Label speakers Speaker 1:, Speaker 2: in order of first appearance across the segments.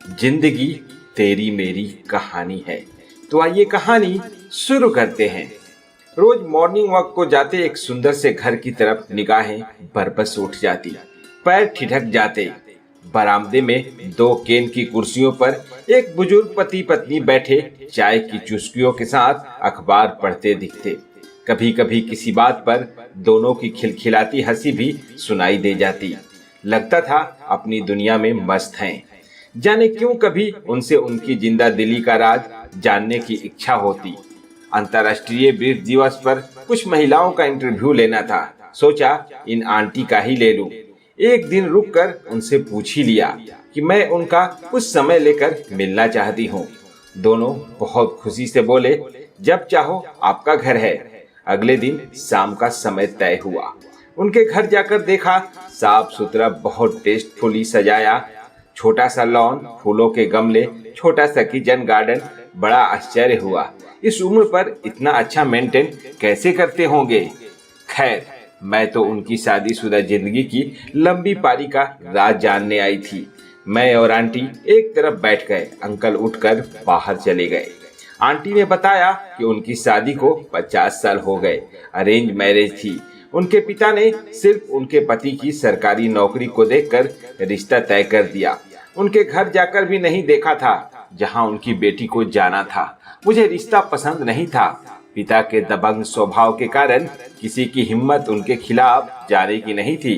Speaker 1: जिंदगी तेरी मेरी कहानी है। तो आइए कहानी शुरू करते हैं। रोज मॉर्निंग वॉक को जाते एक सुंदर से घर की तरफ निगाहें बरबस उठ जाती, पैर ठिठक जाते। बरामदे में दो केन की कुर्सियों पर एक बुजुर्ग पति पत्नी बैठे चाय की चुस्कियों के साथ अखबार पढ़ते दिखते। कभी कभी किसी बात पर दोनों की खिलखिलाती हंसी भी सुनाई दे जाती। लगता था अपनी दुनिया में मस्त हैं। जाने क्यों कभी उनसे उनकी जिंदा दिली का राज जानने की इच्छा होती। अंतर्राष्ट्रीय वीर दिवस पर कुछ महिलाओं का इंटरव्यू लेना था। सोचा इन आंटी का ही ले लूं। एक दिन रुककर उनसे पूछ ही लिया कि मैं उनका कुछ समय लेकर मिलना चाहती हूँ। दोनों बहुत खुशी से बोले, जब चाहो आपका घर है। अगले दिन शाम का समय तय हुआ। उनके घर जाकर देखा, साफ सुथरा, बहुत टेस्टफुली सजाया, छोटा सा लॉन, फूलों के गमले, छोटा सा किचन गार्डन। बड़ा आश्चर्य हुआ, इस उम्र पर इतना अच्छा मेंटेन कैसे करते होंगे। खैर, मैं तो उनकी शादीशुदा जिंदगी की लंबी पारी का राज जानने आई थी। मैं और आंटी एक तरफ बैठ गए। अंकल उठकर बाहर चले गए। आंटी ने बताया कि उनकी शादी को 50 साल हो गए। अरेंज मैरिज थी। उनके पिता ने सिर्फ उनके पति की सरकारी नौकरी को देखकर रिश्ता तय कर दिया। उनके घर जाकर भी नहीं देखा था जहां उनकी बेटी को जाना था। मुझे रिश्ता पसंद नहीं था। पिता के दबंग स्वभाव के कारण किसी की हिम्मत उनके खिलाफ जाने की नहीं थी।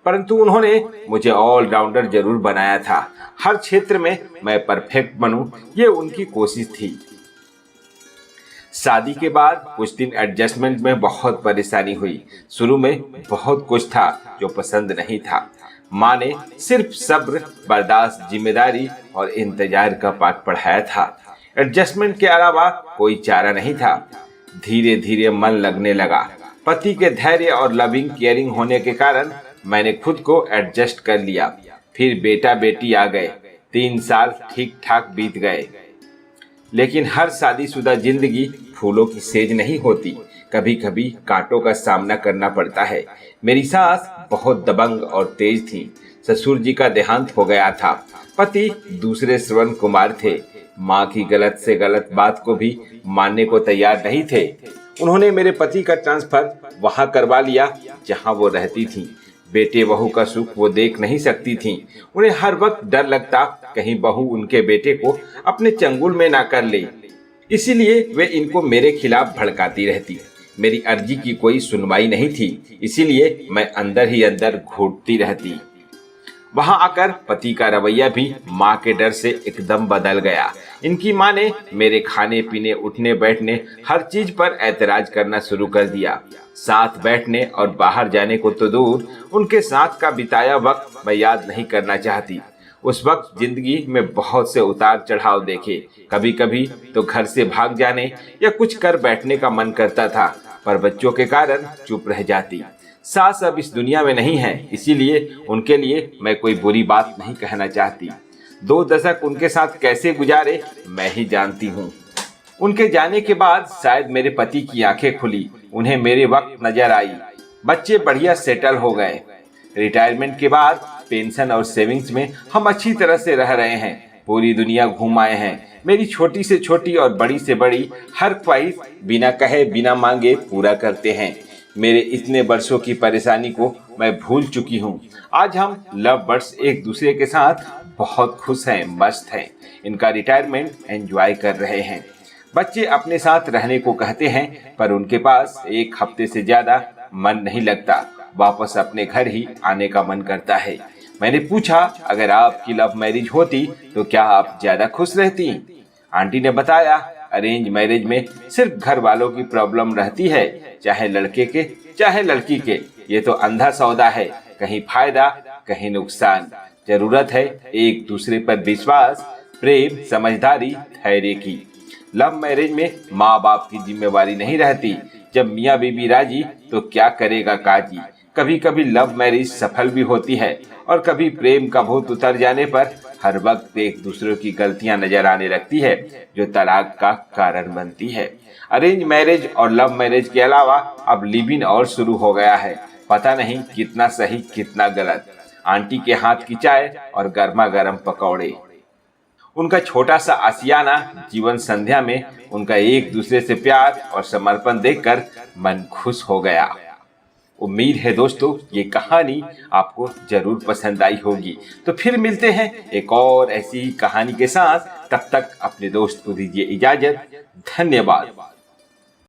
Speaker 1: परंतु उन्होंने मुझे ऑलराउंडर जरूर बनाया था। हर क्षेत्र में मैं परफेक्ट बनूं, ये उनकी कोशिश थी। शादी के बाद कुछ दिन एडजस्टमेंट में बहुत परेशानी हुई। शुरू में बहुत कुछ था जो पसंद नहीं था। माँ ने सिर्फ सब्र, बर्दाश्त, जिम्मेदारी और इंतजार का पाठ पढ़ाया था। एडजस्टमेंट के अलावा कोई चारा नहीं था। धीरे धीरे मन लगने लगा। पति के धैर्य और लविंग केयरिंग होने के कारण मैंने खुद को एडजस्ट कर लिया। फिर बेटा बेटी आ गए। 3 साल ठीक ठाक बीत गए। लेकिन हर शादीशुदा जिंदगी फूलों की सेज नहीं होती। कभी कभी कांटों का सामना करना पड़ता है। मेरी सास बहुत दबंग और तेज थी। ससुर जी का देहांत हो गया था। पति दूसरे श्रवण कुमार थे। माँ की गलत से गलत बात को भी मानने को तैयार नहीं थे। उन्होंने मेरे पति का ट्रांसफर वहां करवा लिया जहां वो रहती थी। बेटे बहू का सुख वो देख नहीं सकती थीं। उन्हें हर वक्त डर लगता कहीं बहू उनके बेटे को अपने चंगुल में ना कर ले। इसीलिए वे इनको मेरे खिलाफ भड़काती रहती। मेरी अर्जी की कोई सुनवाई नहीं थी। इसीलिए मैं अंदर ही अंदर घुटती रहती। वहां आकर पति का रवैया भी माँ के डर से एकदम बदल गया। इनकी माँ ने मेरे खाने पीने, उठने बैठने, हर चीज पर ऐतराज करना शुरू कर दिया। साथ बैठने और बाहर जाने को तो दूर, उनके साथ का बिताया वक्त मैं याद नहीं करना चाहती। उस वक्त जिंदगी में बहुत से उतार चढ़ाव देखे। कभी कभी तो घर से भाग जाने या कुछ कर बैठने का मन करता था, पर बच्चों के कारण चुप रह जाती। सास अब इस दुनिया में नहीं है, इसीलिए उनके लिए मैं कोई बुरी बात नहीं कहना चाहती। 2 दशक उनके साथ कैसे गुजारे मैं ही जानती हूँ। उनके जाने के बाद शायद मेरे पति की आंखें खुली। उन्हें मेरे वक्त नजर आई। बच्चे बढ़िया सेटल हो गए। रिटायरमेंट के बाद पेंशन और सेविंग्स में हम अच्छी तरह से रह रहे हैं। पूरी दुनिया घूम आए हैं। मेरी छोटी से छोटी और बड़ी से बड़ी हर ख्वाहिश बिना कहे बिना मांगे पूरा करते हैं। मेरे इतने वर्षों की परेशानी को मैं भूल चुकी हूँ। आज हम लव बर्ड्स एक दूसरे के साथ बहुत खुश हैं, मस्त हैं। इनका रिटायरमेंट एंजॉय कर रहे हैं। बच्चे अपने साथ रहने को कहते हैं, पर उनके पास 1 हफ्ते से ज्यादा मन नहीं लगता। वापस अपने घर ही आने का मन करता है। मैंने पूछा, अगर आपकी लव मैरिज होती तो क्या आप ज्यादा खुश रहती? आंटी ने बताया, अरेंज मैरिज में सिर्फ घर वालों की प्रॉब्लम रहती है, चाहे लड़के के चाहे लड़की के। ये तो अंधा सौदा है, कहीं फायदा कहीं नुकसान। जरूरत है एक दूसरे पर विश्वास, प्रेम, समझदारी, धैर्य की। लव मैरिज में माँ बाप की जिम्मेवारी नहीं रहती। जब मियाँ बीबी राजी तो क्या करेगा काजी। कभी कभी लव मैरिज सफल भी होती है और कभी प्रेम का भूत उतर जाने पर हर वक्त एक दूसरे की गलतियां नजर आने लगती है, जो तलाक का कारण बनती है। अरेंज मैरिज और लव मैरिज के अलावा अब लिव इन और शुरू हो गया है। पता नहीं कितना सही कितना गलत। आंटी के हाथ की चाय और गर्मा गर्म पकौड़े। उनका छोटा सा आशियाना जीवन संध्या में उनका एक दूसरे से प्यार और समर्पण देखकर मन खुश हो गया। उम्मीद है दोस्तों ये कहानी आपको जरूर पसंद आई होगी। तो फिर मिलते हैं एक और ऐसी कहानी के साथ। तब तक अपने दोस्त को दीजिए इजाजत। धन्यवाद।